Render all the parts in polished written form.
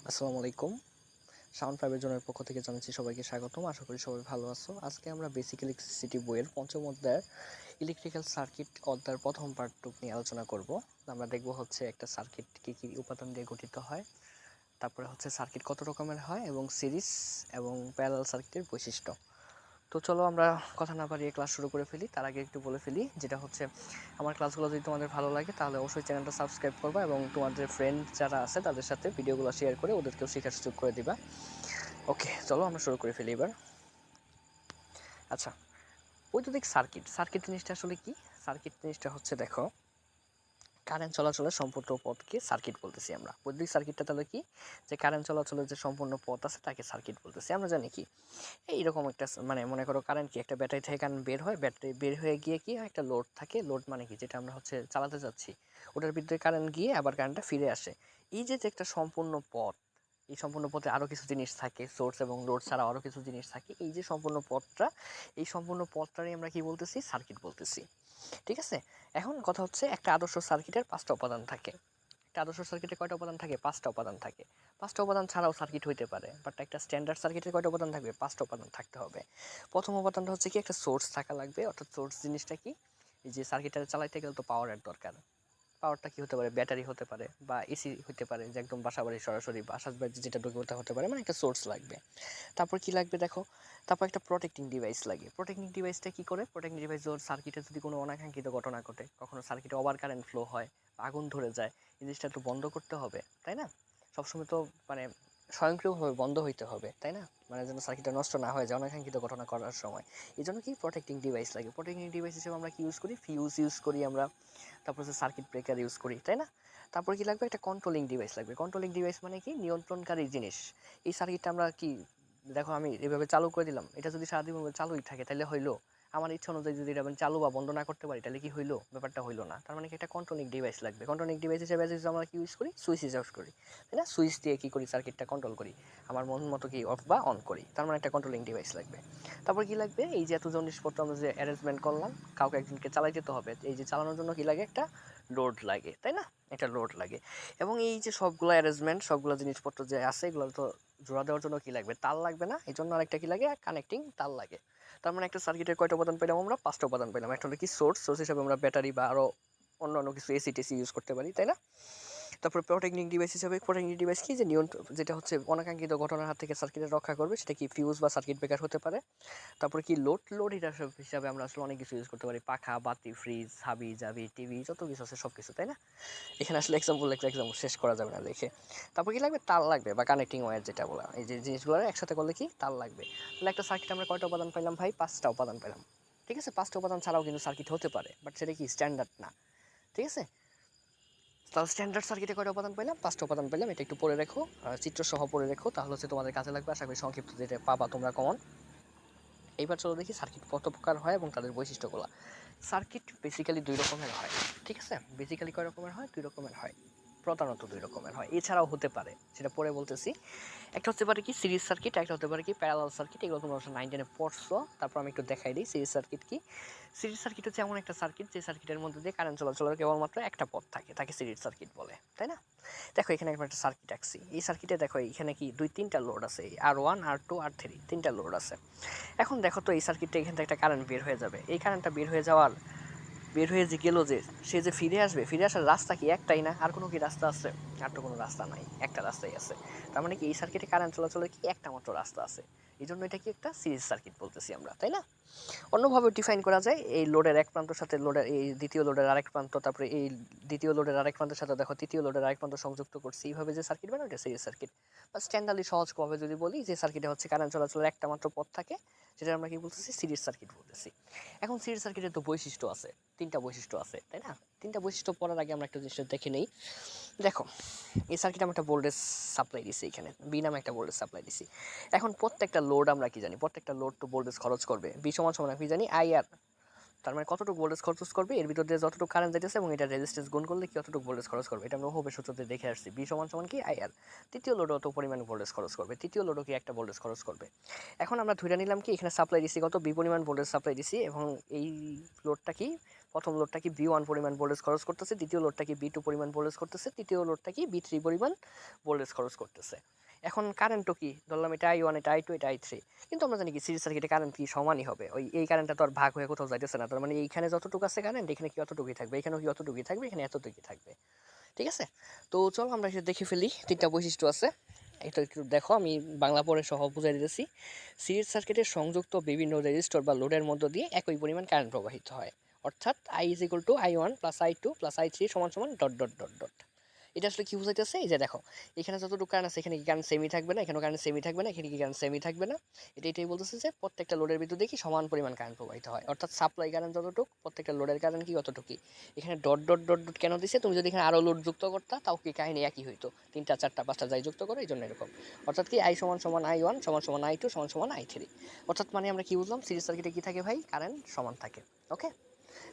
আসসালামু আলাইকুম। সাউন্ড ফাইভের জনের পক্ষ থেকে জানাচ্ছি সবাইকে স্বাগতম। আশা করি সবাই ভালো আছো। আজকে আমরা বেসিক ইলেকট্রিসিটি বইয়ের পঞ্চম অধ্যায়ের ইলেকট্রিক্যাল সার্কিট অধ্যায়ের প্রথম পার্টটুক নিয়ে আলোচনা করব। আমরা দেখব হচ্ছে একটা সার্কিট কী কী উপাদান দিয়ে গঠিত হয়, তারপরে হচ্ছে সার্কিট কত রকমের হয় এবং সিরিজ এবং প্যারালাল সার্কিটের বৈশিষ্ট্য। তো চলো আমরা কথা না বাড়িয়ে ক্লাস শুরু করে ফেলি। তার আগে একটু বলে ফেলি, যেটা হচ্ছে আমার ক্লাসগুলো যদি তোমাদের ভালো লাগে তাহলে অবশ্যই চ্যানেলটা সাবস্ক্রাইব করবা এবং তোমাদের ফ্রেন্ড যারা আছে তাদের সাথে ভিডিওগুলো শেয়ার করে ওদেরকেও শেখার সুযোগ করে দিবা। ওকে, চলো আমরা শুরু করে ফেলি এবার। আচ্ছা, বৈদ্যুতিক সার্কিট সার্কিট জিনিসটা আসলে কি? সার্কিট জিনিসটা হচ্ছে, দেখো, কারেন্ট চলাচলের সম্পূর্ণ পথকে সার্কিট বলতেছি আমরা। বৈদ্যুতিক সার্কিটটা তাহলে কি? যে কারেন্ট চলাচলের যে সম্পূর্ণ পথ আছে তাকে সার্কিট বলতেছি। আমরা জানি কি এইরকম একটা মানে মনে করো কারেন্ট কি, একটা ব্যাটারি থেকে কারেন্ট বের হয়, ব্যাটারি বের হয়ে গিয়ে কি হয়, একটা লোড থাকে। লোড মানে কি, যেটা আমরা হচ্ছে চালাতে যাচ্ছি, ওটার ভিতরে কারেন্ট গিয়ে আবার কারেন্টটা ফিরে আসে। এই যে একটা সম্পূর্ণ পথ, এই সম্পূর্ণ পথে আরও কিছু জিনিস থাকে, সোর্স এবং লোড ছাড়া আরও কিছু জিনিস থাকে। এই যে সম্পূর্ণ পথটা, এই সম্পূর্ণ পথটারই আমরা কি বলতেছি? সার্কিট বলতেছি। ঠিক আছে। এখন কথা হচ্ছে, একটা আদর্শ সার্কিটের 5টা উপাদান থাকে। একটা আদর্শ সার্কিটে কয়টা উপাদান থাকে? 5টা উপাদান থাকে। 5টা উপাদান ছাড়াও সার্কিট হইতে পারে, বাট একটা স্ট্যান্ডার্ড সার্কিটের কয়টা উপাদান থাকবে? 5টা উপাদান থাকতে হবে। প্রথম উপাদানটা হচ্ছে কি, একটা সোর্স থাকা লাগবে। অর্থাৎ সোর্স জিনিসটা কি? এই যে সার্কিটটা চালাইতে গেলে তো পাওয়ারের দরকার। পাওয়ারটা কি হতে পারে? ব্যাটারি হতে পারে বা এসি হতে পারে, যে একদম বাসাবাড়ি সরাসরি বাসার বাড়িতে যেটা ঢুকে ওটা হতে পারে, মানে একটা সোর্স লাগবে। তারপর কি লাগবে দেখো, তারপর একটা প্রোটেক্টিং ডিভাইস লাগে। প্রোটেক্টিং ডিভাইসটা কি করে? প্রোটেক্টিং ডিভাইস ওর সার্কিটে যদি কোনো অনাকাঙ্ক্ষিত ঘটনা ঘটে, কখনো সার্কিটে ওভার কারেন্ট ফ্লো হয়, আগুন ধরে যায়, এই জিনিসটা একটু বন্ধ করতে হবে, তাই না? সবসময় তো মানে স্বয়ংক্রিয়ভাবে বন্ধ হইতে হবে, তাই না? মানে যেন সার্কিটটা নষ্ট না হয়ে যায় অনাকাঙ্ক্ষিত ঘটনা করার সময়। এই জন্য কি প্রোটেক্টিং ডিভাইস লাগে। প্রোটেক্টিং ডিভাইস হিসেবে আমরা কি ইউজ করি? ফিউজ ইউজ করি আমরা, তারপর হচ্ছে সার্কিট ব্রেকার ইউজ করি, তাই না? তারপর কি লাগবে? একটা কন্ট্রোলিং ডিভাইস লাগবে। কন্ট্রোলিং ডিভাইস মানে কি? নিয়ন্ত্রণকারী জিনিস। এই সার্কিটটা আমরা কি, দেখো আমি এভাবে চালু করে দিলাম, এটা যদি সারাদিন চালুই থাকে তাহলে হইলো? আমার ইচ্ছা অনুযায়ী যদি এটা আমি চালু বা বন্ধ না করতে পারি তাহলে কি হইলো? ব্যাপারটা হইলো না। তার মানে কি, একটা কন্ট্রোলিং ডিভাইস লাগবে। কন্ট্রোলিং ডিভাইস হিসেবে আমরা কি ইউজ করি? সুইচ ইউজ করি, তাই না? সুইচ দিয়ে কি করি? সার্কিটটা কন্ট্রোল করি, আমার মন মতো কি অফ বা অন করি। তার মানে একটা কন্ট্রোলিং ডিভাইস লাগবে। তারপর কি লাগবে? এই যে এত জিনিসপত্র আমরা যে অ্যারেঞ্জমেন্ট করলাম, কাউকে একজনকে চালাই যেতে হবে, এই যে চালানোর জন্য কি লাগে? একটা লোড লাগে, তাই না? একটা লোড লাগে। এবং এই যে সবগুলো অ্যারেঞ্জমেন্ট, সবগুলো জিনিসপত্র যে আছে, এগুলো তো জোড়া দেওয়ার জন্য কি লাগবে? তার লাগবে না? এই জন্য আরেকটা কি লাগে? কানেক্টিং তার লাগে। তার মানে একটা সার্কিটের কয়টা উপাদান পেলাম আমরা? 5টা উপাদান পেলাম। একটা হলো কি সোর্স, সোর্স হিসাবে আমরা ব্যাটারি বা আরও অন্য কিছু এসি টেসি ইউজ করতে পারি, তাই না? তারপর প্রোটেক্টিং ডিভাইস হিসাবে, প্রোটেক্টিং ডিভাইস কি? যে নিয়ন্ত্রণ, যেটা হচ্ছে অনাকাঙ্ক্ষিত ঘটনার হাত থেকে সার্কিটের রক্ষা করবে, সেটা কি ফিউজ বা সার্কিট ব্রেকার হতে পারে। তারপরে কি লোড, লোড হিসাবে আমরা আসলে অনেক কিছু ইউজ করতে পারি, পাখা, বাতি, ফ্রিজ, হাবি জাবি, টিভি, যত কিছু আছে সব কিছু, তাই না? এখানে আসলে এক্সাম্পল শেষ করা যাবে না দেখে। তারপর কি লাগবে? তার লাগবে বা কানেক্টিং ওয়্যার, যেটা বলা, এই যে জিনিসগুলো একসাথে করলে কি তার লাগবে। তাহলে একটা সার্কিট আমরা কয়টা উপাদান পেলাম ভাই? 5টা উপাদান পেলাম। ঠিক আছে, 5টা উপাদান ছাড়াও কিন্তু সার্কিট হতে পারে, বাট সেটা কি স্ট্যান্ডার্ড না। ঠিক আছে, তাহলে স্ট্যান্ডার্ড সার্কিটে কয়টা উপাদান পেলাম? 5টা উপাদান পেলাম। এটা একটু পড়ে রেখো, চিত্র সহ পড়ে রেখো, তাহলে হচ্ছে তোমাদের কাজে লাগবে। আশা করি সংক্ষিপ্ত যেটা পাবা তোমরা কমন। এইবার চলো দেখি সার্কিট কত প্রকার হয় এবং তাদের বৈশিষ্ট্যগুলো। সার্কিট বেসিক্যালি 2 রকমের হয়। ঠিক আছে, বেসিক্যালি কয় রকমের হয়? 2 রকমের হয়, প্রধানত 2 রকমের হয়। এছাড়াও হতে পারে, সেটা পরে বলতেছি। একটা হতে পারে কি সিরিজ সার্কিট, একটা হতে পারে কি প্যারালাল সার্কিট। এগুলো তোমরা 9-10 পড়ছো। তারপর আমি একটু দেখাই দিই সিরিজ সার্কিট কি। সিরিজ সার্কিট হচ্ছে এমন একটা সার্কিট যে সার্কিটের মধ্যে দিয়ে কারেন্ট চলাচলের কেবলমাত্র একটা পথ থাকে, তাকে সিরিজ সার্কিট বলে, তাই না? দেখো এখানে একটা সার্কিট আঁকছি। এই সার্কিটে দেখো এখানে কি 2-3টা লোড আছে, R1 R2 R3, 3টা লোড আছে। এখন দেখো তো এই সার্কিটটা এখান থেকে একটা কারেন্ট বের হয়ে যাবে। এই কারেন্টটা বের হয়ে যে গেল, যে সে যে ফিরে আসবে, ফিরে আসার রাস্তা কি একটাই না? আর কোনো কি রাস্তা আছে? আর তো কোনো রাস্তা নাই, একটা রাস্তাই আছে। তার মানে কি এই সার্কিটে কারেন্ট চলাচলের কি একটা মাত্র রাস্তা আছে। এই জন্য এটা কি একটা সিরিজ সার্কিট বলতেছি আমরা, তাই না? অন্যভাবে ডিফাইন করা যায়, এই লোডের এক প্রান্তের সাথে লোডের এই দ্বিতীয় লোডের আরেক প্রান্ত, তারপরে এই দ্বিতীয় লোডের আরেক প্রান্তের সাথে দেখো তৃতীয় লোডের আরেক প্রান্ত সংযুক্ত করছি, এইভাবে যে সার্কিট বানায় ওটা সিরিজ সার্কিট। বা স্ট্যান্ডার্ডলি সহজভাবে যদি বলি, যে সার্কিটে হচ্ছে কারেন্ট চলাচলের একটা মাত্র পথ থাকে, যেটা আমরা কি বলতেছি? সিরিজ সার্কিট বলতেছি। এখন সিরিজ সার্কিটের তো বৈশিষ্ট্য আছে, 3টা বৈশিষ্ট্য আছে, তাই না? 3টা বৈশিষ্ট্য পড়ার আগে আমরা একটা জিনিস দেখে নেই। দেখো এই সার্কিটে আমরা একটা ভোল্টেজ সাপ্লাই দিছি, এখানে বি নামে একটা ভোল্টেজ সাপ্লাই দিছি। এখন প্রত্যেকটা লোড আমরা কি জানি? প্রত্যেকটা লোড তো ভোল্টেজ খরচ করবে। বি সমান সমান কি জানি? আইআর। তার মানে কতটুকু ভোল্টেজ খরচ করবে, এর ভিতর দিয়ে যতটুকু কারেন্ট যাইতেছে এবং এটা রেজিস্ট্যান্স গুণ করলে কতটুকু ভোল্টেজ খরচ করবে, এটা আমরা ওহমের সূত্রতে দেখে আসছি। বি সমান সমান কি? আইআর। তৃতীয় লোডও অত পরিমাণ ভোল্টেজ খরচ করবে, তৃতীয় লোডও কি একটা ভোল্টেজ খরচ করবে। এখন আমরা ধরে নিলাম কি এখানে সাপ্লাই দিছি কত? বি পরিমাণ ভোল্টেজ সাপ্লাই দিছি এবং এই লোডটা কি প্রথম লোডটা কি বি ওয়ান পরিমাণ ভোল্টেজ খরচ করতেছে, দ্বিতীয় লোডটা কি বি টু পরিমাণ ভোল্টেজ করতেছে, তৃতীয় লোডটা কি বি থ্রি পরিমাণ ভোল্টেজ খরচ করতেছে। এখন কারেন্টও কি ধরলাম, এটা আই ওয়ান, এটা আই টু, এটা আই থ্রি, কিন্তু আমরা জানি কি সিরিজ সার্কিটে কারেন্ট কি সমানই হবে, ওই এই কারেন্টটা তো আর ভাগ হয়ে কোথাও যাইতেছে না, তার মানে এইখানে যতটুকু আছে কারেন্ট এখানে কি অতটুকুই থাকবে, এখানেও কি অতটুকুই থাকবে, এখানে এতটুকুই থাকবে। ঠিক আছে, তো চলো আমরা এটা দেখে ফেলি। তিনটা বৈশিষ্ট্য আছে, এটা একটু দেখো, আমি বাংলা পড়ে সহ বুঝাই দিতেছি। সিরিজ সার্কিটের সংযুক্ত বিভিন্ন রেজিস্টর বা লোডের মধ্য দিয়ে একই পরিমাণ কারেন্ট প্রবাহিত হয়, অর্থাৎ I is equal to I one plus I two plus I three সমান সমান ডট ডট ডট ডট। এটা আসলে কি বুঝাইতেছে, এই যে দেখো এখানে যতটুকু কারেন্ট আছে এখানে কি কারেন্ট সেমি থাকবে না, এখানেও কারেন্ট সেমি থাকবে না, এখানে কি কারেন্ট সেমি থাকবে না, এটাই বলতেছে যে প্রত্যেকটা লোডের ভিতর দেখি সমান পরিমাণ কারেন্ট প্রবাহিত হয়, অর্থাৎ সাপ্লাই কারেন্ট যতটুকু প্রত্যেকটা লোডের কারেন্ট কি অতটুকুই। এখানে ডট ডট ডট ডট কেন দিছে, তুমি যদি এখানে আরও লোড যুক্ত করতা তাও কি কাহিনী একই হইতো, তিনটা চারটা পাঁচটা যাই যুক্ত করো, এই জন্য এরকম। অর্থাৎ কি আই সমান সমান আই ওয়ান সমান সমান আই টু সমান সমান আই থ্রি, অর্থাৎ মানে আমরা কি বুঝলাম, সিরিজ সার্কিটে কি থাকে ভাই, কারেন্ট সমান থাকে। ওকে,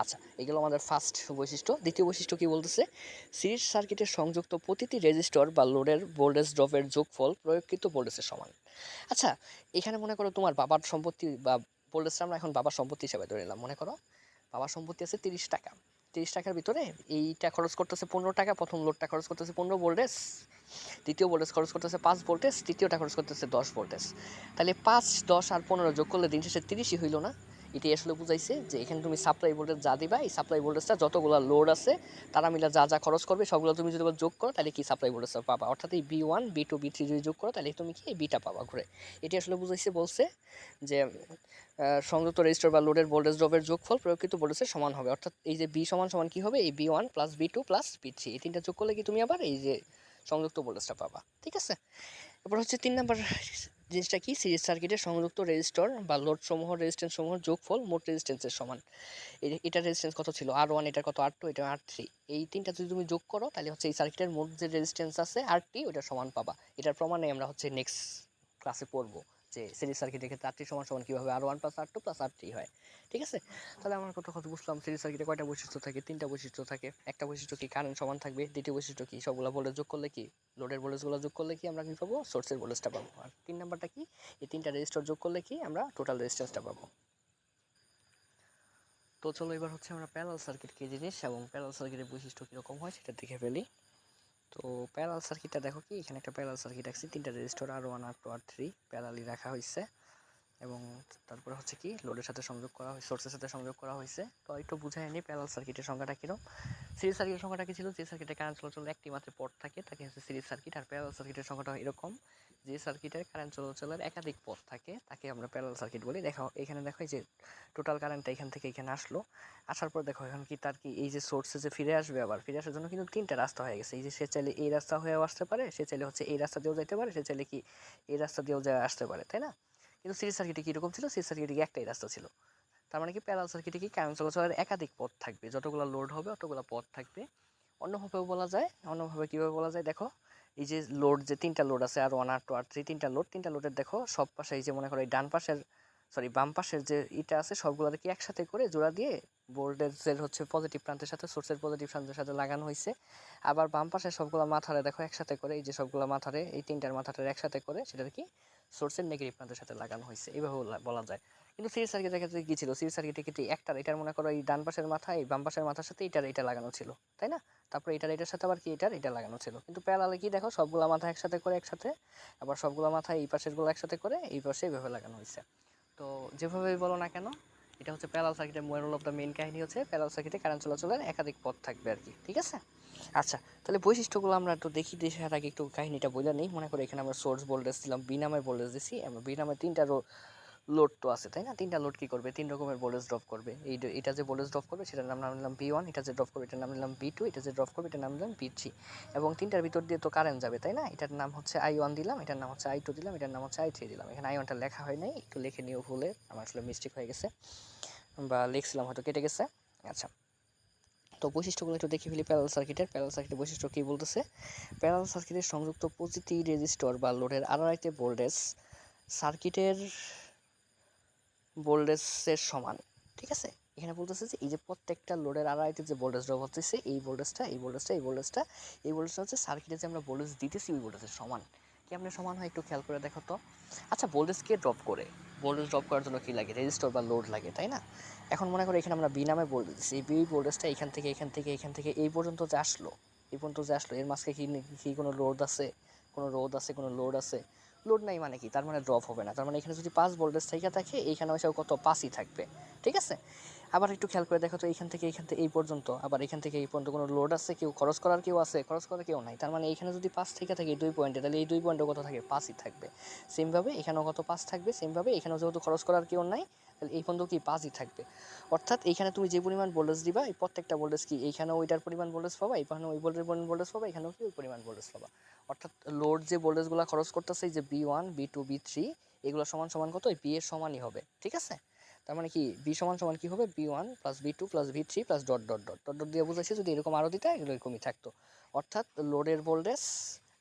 আচ্ছা এগুলো আমাদের ফার্স্ট বৈশিষ্ট্য। দ্বিতীয় বৈশিষ্ট্য কি বলতেছে, সিরিজ সার্কিটের সংযুক্ত প্রতিটি রেজিস্টর বা লোডের ভোল্টেজ ড্রপের যোগফল প্রয়োগকৃত ভোল্টেজের সমান। আচ্ছা, এখানে মনে করো তোমার বাবার সম্পত্তি বা ভোল্টেজটা আমরা এখন বাবার সম্পত্তি হিসাবে ধরে নিলাম, মনে করো বাবার সম্পত্তি আছে 30 টাকা, 30 টাকার ভিতরে এইটা খরচ করতেছে 15 টাকা, প্রথম লোডটা খরচ করতেছে 15 ভোল্টেজ, দ্বিতীয় ভোল্টেজ খরচ করতেছে 5 ভোল্টেজ, তৃতীয়টা খরচ করতেছে 10 ভোল্টেজ। তাহলে 5, 10 আর 15 যোগ করলে দিন শেষে 30ই হইল না। এটাই আসলে বুঝাইছে যে এখানে তুমি সাপ্লাই ভোল্টেজ যা দিবা, এই সাপ্লাই ভোল্টেজটা যতগুলো লোড আছে তারা মিলে যা যা খরচ করবে সবগুলো তুমি যদি যোগ করো তাহলে কি সাপ্লাই ভোল্টেজটা পাবা, অর্থাৎ এই B one B two B three যদি যোগ করো তাহলে তুমি কি এই বিটা পাবা ঘুরে। এটি আসলে বুঝাইছে, বলছে যে সংযুক্ত রেজিস্টার বা লোডের ভোল্টেজ ড্রপের যোগফল প্রয়োগকৃত ভোল্টেজের সমান হবে, অর্থাৎ এই যে বি সমান সমান কি হবে, এই B one plus B two plus B three, এই তিনটা যোগ করলে কি তুমি আবার এই যে সংযুক্ত ভোল্টেজটা পাবা। ঠিক আছে, এরপর হচ্ছে 3 নম্বর জিনিসটা কি, সিরিজ সার্কিটের সংযুক্ত রেজিস্টর বা লোড সমূহ রেজিস্ট্যান্স সমূহের যোগফল মোট রেজিস্ট্যান্সের সমান। এটা রেজিস্ট্যান্স কত ছিল, আর ওয়ান, এটার কত আর টু, এটা আর থ্রি, এই তিনটা যদি তুমি যোগ করো তাহলে হচ্ছে এই সার্কিটের মোট যে রেজিস্ট্যান্স আছে আর টি, ওটা সমান পাবা। এটার প্রমাণে আমরা হচ্ছে নেক্সট ক্লাসে পড়বো যে সিরিজ সার্কিটের ক্ষেত্রে আর টি সমান সমান কীভাবে আর ওয়ান প্লাস আর টু প্লাস আর টি হয়। ঠিক আছে, তাহলে আমার কথা বুঝলাম, সিরিজ সার্কিটে কয়টা বৈশিষ্ট্য থাকে, 3টা বৈশিষ্ট্য থাকে। একটা বৈশিষ্ট্য কি, কারেন্ট সমান থাকবে। দ্বিতীয় বৈশিষ্ট্য কি, সবগুলো ভোল্টেজ যোগ করলে কি, লোডের ভোল্টেজগুলো যোগ করলে কি আমরা কি পাবো, সোর্সের ভোল্টেজটা পাবো। আর 3 নাম্বারটা কি, এই 3টা রেজিস্টর যোগ করলে কি আমরা টোটাল রেজিস্ট্যান্সটা পাবো। তো চলো এবার হচ্ছে আমরা প্যারালাল সার্কিট কি জিনিস এবং প্যারালাল সার্কিটের বৈশিষ্ট্য কীরকম হয় সেটা দেখে ফেলি। তো প্যারালাল সার্কিটটা দেখো কি, এখানে একটা প্যারালাল সার্কিট রাখছি, 3টা রেজিস্টর আর ওয়ান আর টু আর থ্রি প্যারালালি রাখা হয়েছে, এবং তারপরে হচ্ছে কি লোডের সাথে সংযোগ করা হয়েছে, সোর্সের সাথে সংযোগ করা হয়েছে। তো একটু বুঝাই নিই প্যারালাল সার্কিটের সংখ্যাটা কিরকম। সিরিজ সার্কিটের সংখ্যাটা কি ছিল, যে সার্কিটে কারেন্ট চলাচল একটি মাত্র পথ থাকে তাকে হচ্ছে সিরিজ সার্কিট। আর প্যারালাল সার্কিটের সংখ্যাটা এরকম, যে সার্কিটের কারেন্ট চলাচলের একাধিক পথ থাকে তাকে আমরা প্যারালাল সার্কিট বলি। দেখো এখানে দেখো এই যে টোটাল কারেন্টটা এখান থেকে এখানে আসলো, আসার পর দেখো এখন কি তার কি এই যে সোর্সে যে ফিরে আসবে, আবার ফিরে আসার জন্য কিন্তু 3টা রাস্তা হয়ে গেছে। এই যে সে চাইলে এই রাস্তা হয়েও আসতে পারে, সে চাইলে হচ্ছে এই রাস্তা দিয়েও যেতে পারে, সে চাইলে কি এই রাস্তা দিয়েও যা আসতে পারে, তাই না? কিন্তু সিরিজ সার্কিটে কীরকম ছিল, সিরিজ সার্কিটে একটাই রাস্তা ছিল। তার মানে কি প্যারালাল সার্কিটে কি কারেন্ট চলাচলের একাধিক পথ থাকবে, যতগুলো লোড হবে অতগুলো পথ থাকবে। অন্যভাবেও বলা যায়, অন্যভাবে কীভাবে বলা যায় দেখো, এই যে লোড, যে 3টা লোড আছে আর ওয়ান আর টু আর থ্রি, 3টা লোড, 3টা লোডের দেখো সব পাশে এই যে মনে করো এই ডান পাশের বাম পাশের যে ইটা আছে সবগুলো কি একসাথে করে জোড়া দিয়ে ভোল্টেজের হচ্ছে পজিটিভ প্রান্তের সাথে সোর্সের পজিটিভ প্রান্তের সাথে লাগানো হয়েছে। আবার বাম পাশের সবগুলো মাথারে দেখো একসাথে করে, এই যে সবগুলো মাথারে এই 3টার মাথারে একসাথে করে সেটা কি সোর্সের নেগেটিভ প্রান্তের সাথে লাগানো হয়েছে, এইভাবে বলা যায়। কিন্তু সিরিজ সার্কিটের ক্ষেত্রে কি ছিল, সিরিজ সার্কিটের ক্ষেত্রে একটার, এটার মনে করো এই ডান পাশের মাথা এই বাম পাশের মাথার সাথে এটা লাগানো ছিল, তাই না? তারপরে এটার সাথে আবার কি এটা লাগানো ছিল। কিন্তু প্যারালালে কি দেখো সবগুলো মাথা একসাথে করে একসাথে, আবার সবগুলো মাথা এই পাশেরগুলো একসাথে করে এই পাশে এইভাবে লাগানো হয়েছে। তো যেভাবেই বলো না কেন, এটা হচ্ছে প্যারালাল সার্কিটের মোরাল অফ দ্য মেইন কাহিনী হচ্ছে প্যারালাল সার্কিটে কারেন্ট চলাচলের একাধিক পথ থাকবে আর কি। ঠিক আছে, আচ্ছা তাহলে বৈশিষ্ট্যগুলো আমরা একটু দেখি, দেশে আগে একটু কাহিনীটা বোঝা নেই। মনে করি এখানে আমরা সোর্স ভোল্টেজ দিলাম, বি নামে ভোল্টেজ দিছি, আমরা বি নামে 3টা লোড তো আছে, তাই না? 3টা লোড কি করবে, 3 রকমের ভোল্টেজ ড্রপ করবে। এটা যে ভোল্টেজ ড্রপ করবে সেটার নাম নিলাম বি ওয়ান, এটা যে ড্রপ করবে এটার নাম নিলাম বি টু, এটা যে ড্রপ করবে এটার নাম নিলাম বি থ্রি। এবং 3টার ভিতর দিয়ে তো কারেন্ট যাবে, তাই না? এটার নাম হচ্ছে আই ওয়ান দিলাম, এটার নাম হচ্ছে আই টু দিলাম, এটার নাম হচ্ছে আই থ্রি দিলাম। এখানে আই ওয়ানটা লেখা হয় নাই, একটু লিখে নিও ভুলে, আমার আসলে মিস্টেক হয়ে গেছে বা লিখছিলাম হয়তো কেটে গেছে। আচ্ছা, তো বৈশিষ্ট্যগুলো একটু দেখে ফেলি প্যারালাল সার্কিটের। প্যারালাল সার্কিটের বৈশিষ্ট্য কী বলতেছে, প্যারালাল সার্কিটের সংযুক্ত প্রতিটি রেজিস্টর বা লোডের আড়াআড়িতে ভোল্টেজ সার্কিটের ভোল্টেজের সমান। ঠিক আছে, এখানে বলতেছে যে এই যে প্রত্যেকটা লোডের আড়াআড়িতে যে ভোল্টেজ ড্রপ হচ্ছে এই ভোল্টেজটা হচ্ছে সার্কিটে যে আমরা ভোল্টেজ দিতেছি ওই ভোল্টেজের সমান। কেমনে সমান হয় একটু খেয়াল করে দেখো তো। আচ্ছা, ভোল্টেজ কে ড্রপ করে? ভোল্টেজ ড্রপ করার জন্য কি লাগে? রেজিস্টর বা লোড লাগে, তাই না? এখন মনে করো এখানে আমরা বি নামে ভোল্টেজ দিচ্ছি, এই বি ভোল্টেজটা এখান থেকে এই পর্যন্ত যে আসলো, এর মাঝখানে কি কোনো লোড আছে, কোনো লোড আছে? লোড নাই মানে কি? তার মানে ড্রপ হবে না। তার মানে এখানে যদি 5 ভোল্টেজ থেকে থাকে, এইখানে এসেও কত? 5ই থাকবে, ঠিক আছে? আবার একটু খেয়াল করে দেখো তো, এইখান থেকে এই পর্যন্ত, আবার এখান থেকে এই পর্যন্ত কোনো লোড আছে? খরচ করার কেউ আছে? খরচ করার কেউ নাই। তার মানে এইখানে যদি 5 থেকে থাকে এই 2 পয়েন্টে, তাহলে এই 2 পয়েন্টে কত থাকে? 5ই থাকবে। সেমভাবে এখানেও কত? 5 থাকবে। সেমভাবে এখানেও যেহেতু খরচ করার কেউ নাই, তাহলে এই পর্যন্ত কি 5ই থাকবে। অর্থাৎ এইখানে তুমি যে পরিমাণ ভোল্টেজ দিবা, এই প্রত্যেকটা ভোল্টেজ কি এইখানেও ওইটার পরিমাণ ভোল্টেজ পাবা, এইখানেও ওই ভোল্টেজ পাবা, এখানেও কি ওই পরিমাণ ভোল্টেজ পাবা। অর্থাৎ লোড যে ভোল্টেজগুলো খরচ করতেছে, এই যে B1 B2 B3, এগুলো সমান সমান কত? এই বি এর সমানই হবে, ঠিক আছে? তার মানে কি বি সমান সমান কি হবে? B1 plus B2 plus B3 plus dot dot dot dot dot দিয়ে বুঝাইছি। যদি এরকম আরও দিতে এরকমই থাকতো। অর্থাৎ লোডের ভোল্টেজ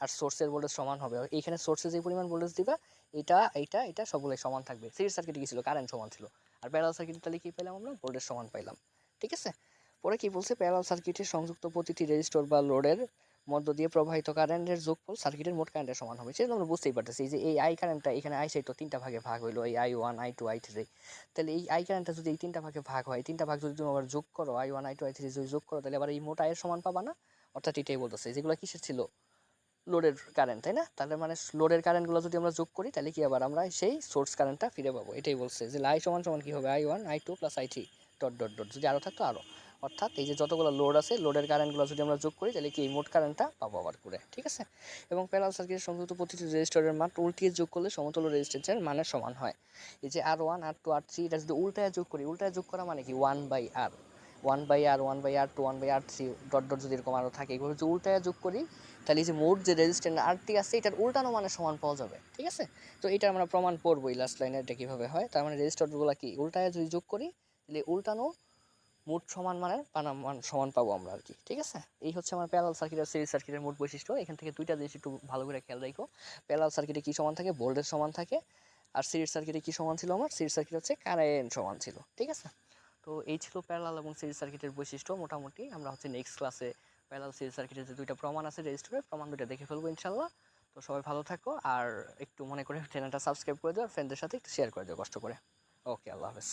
আর সোর্সের ভোল্টেজ সমান হবে। এইখানে সোর্সে যে পরিমাণ ভোল্টেজ দিবা, এটা সবগুলোই সমান থাকবে। সিরিজ সার্কিটে কি ছিল? কারেন্ট সমান ছিল। আর প্যারালাল সার্কিটে তাহলে কি পেলাম আমরা? ভোল্টেজ সমান পাইলাম, ঠিক আছে? পরে কি বলছে? প্যারালাল সার্কিটে সংযুক্ত প্রতিটি রেজিস্টর বা লোডের মধ্য দিয়ে প্রবাহিত কারেন্টের যোগফল সার্কিটের মোট কারেন্টের সমান হবে। সেটা আমরা বুঝতেই পারতেছি। এই যে এই আই কারেন্টটা, এখানে আই সাইড তো 3টা ভাগে ভাগ হইলো, এই I1 I2 I3। তাহলে এই আই কারেন্টটা যদি এই 3টা ভাগে ভাগ হয়, 3টা ভাগ যদি তুমি আবার যোগ করো, I1 I2 I3 যদি যোগ করো, তাহলে আবার এই মোট আয়ের সমান পাবা না? অর্থাৎ এটাই বলতেছে, যেগুলো কিসের ছিল? লোডের কারেন্ট, তাই না? তাহলে মানে লোডের কারেন্টগুলো যদি আমরা যোগ করি, তাহলে কি আবার আমরা সেই সোর্স কারেন্টটা ফিরে পাবো। এটাই বলছে যে আই সমান সমান কি হবে? I1 I2 plus I3 dot dot dot, যদি আরও থাকতো আরও। অর্থাৎ এই যে যতগুলো লোড আছে, লোডের কারেন্টগুলো যদি আমরা যোগ করি, তাহলে কি এই মোট কারেন্টটা পাবো আবার করে, ঠিক আছে? এবং প্যারালাল সার্কিটের সংযুক্ত প্রতিটি রেজিস্টরের মান উল্টিয়ে যোগ করলে সমতুল্য রেজিস্ট্যান্সের মানের সমান হয়। এই যে R1 R2 R3, এটা যদি উল্টায় যোগ করি, উল্টায় যোগ করা মানে কি? 1/R, 1/R 1/R2 1/R3 dot dot, যদি এরকম আরও থাকে, এগুলো যদি উল্টায় যোগ করি, তাহলে এই যে মোট যে রেজিস্ট্যান্স আরটি আছে, এটার উল্টানো মানে সমান পাওয়া যাবে, ঠিক আছে? তো এটা আমরা প্রমাণ করবোই লাস্ট লাইনে, এটা কীভাবে হয়। তার মানে রেজিস্টরগুলো কি উল্টায় যদি যোগ করি, তাহলে উল্টানো মোট সমান মানের পানাম মান সমান পাবো আমরা আর কি, ঠিক আছে? এই হচ্ছে আমার প্যারালাল সার্কিট আর সিরিজ সার্কিটের মোট বৈশিষ্ট্য। এখান থেকে দুইটা জিনিস একটু ভালো করে খেয়াল রাখো। প্যারালাল সার্কিটে কি সমান থাকে? ভোল্টেজ সমান থাকে। আর সিরিজ সার্কিটে কি সমান ছিল আমার? সিরিজ সার্কিট হচ্ছে কারেন্ট সমান ছিল, ঠিক আছে? তো এই ছিল প্যারালাল এবং সিরিজ সার্কিটের বৈশিষ্ট্য। মোটামুটি আমরা হচ্ছে নেক্সট ক্লাসে প্যারালাল সিরিজ সার্কিটের যে দুইটা প্রমাণ আছে রেজিস্টরের, প্রমাণ দুইটা দেখে ফেলবো ইনশাল্লাহ। তো সবাই ভালো থাকো, আর একটু মনে করে চ্যানেলটা সাবস্ক্রাইব করে দাও, আর ফ্রেন্ডদের সাথে একটু শেয়ার করে দাও কষ্ট করে। ওকে, আল্লাহ হাফেজ।